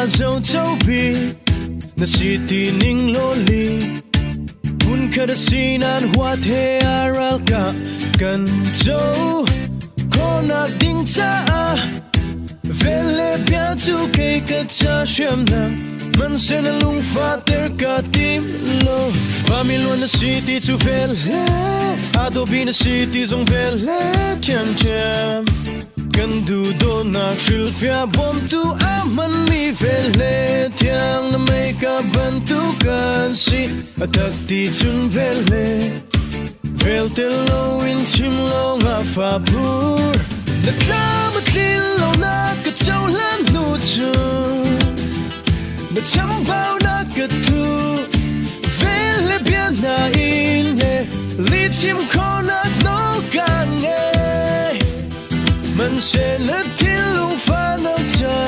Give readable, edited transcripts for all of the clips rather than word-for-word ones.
pha dâu châu bì na si ti ning loli bun kada sinan hoa the aral ka kan châu kona ding cha vele bia tu ke ka cha shem na man sen lung fa ter ka tim lo family na city tu vel adobe na city zong vel chem chem kan du do na shil fia bom tu aman mi vele tiang na make up ban tu kan si atak ti chun vele vel te lo in chim lo nga fa pur na klam tlin lo na ka chau lan nu chu na cham bao na ka tu vele bien na in ne li chim ko na no kan ne man se na til lung fa na cha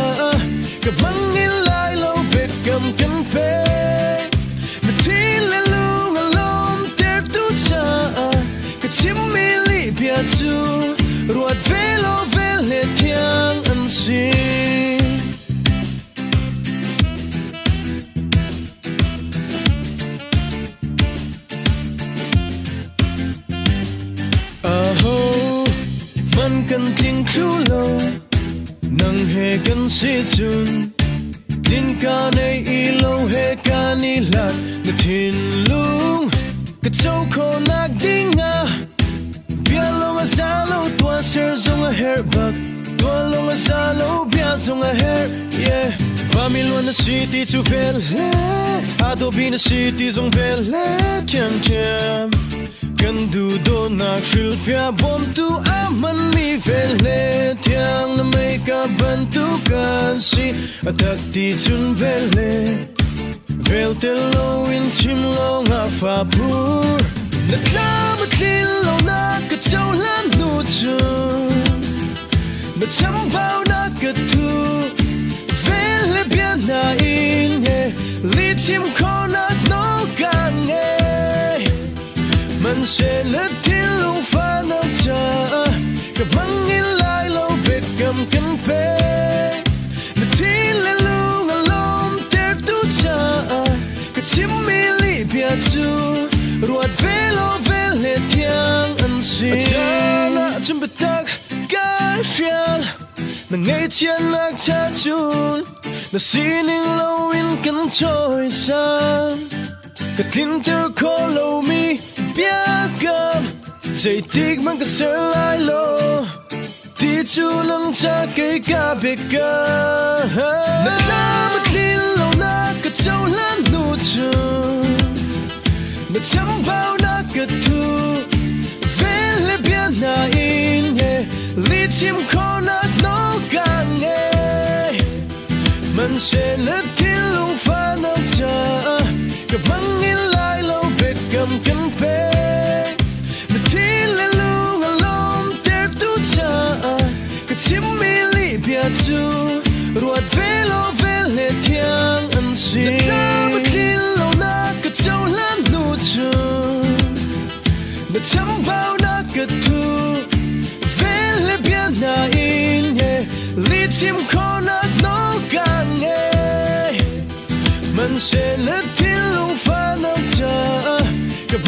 ka bang in lai lo bet kam kan pe na til le lung alom ter tu cha ka chim mi li bia chu ruat velo vele tiang an si man kan ting chu lo nang he kan si chun tin ka nei I lo he ka ni la na thin lung ka chau kho nak dinga bia lo ma sa lo tua ser zong a hair bug tua lo ma sa lo bia zong a hair yeah family na city chu vel adobe na city zong vel chem chem kan du do na shil fia bom tu aman mi vele tiang na make up ban tu kan si atak ti chun vele vel te lo in chim lo nga fa pur na klam tlin lo na ka chau lan nu chu na cham bao na ka tu vele bien na in ne li chim ko na no kan ne man se na til lung fa na cha ka bang in lai lo bet kam kan pe na til le lung alom ter tu cha ka chim mi li bia chu ruat velo vele tiang an si cha na chim betak ka shial na ngai chian nak cha chun na sining lo in kan choi san ka tin ter ko lo mi bia gam dây tiếc mang cả sơ lai lo ti chu lăng cha cây ca bê ca na la ma clean lo na ka chau lan nu chu na cham bao na ka tu vele bien na in ne li chim ko na no kan ne man se na til lung fa na cha ka bang in lai lo bet kam kan pe chim mi li bia chu ruat velo vele tiang an si na klam tlin lo na ka chau lan nu chu na cham bao na ka tu vele bien na in ne li chim ko na no kan ne man se na til lung fa na cha ka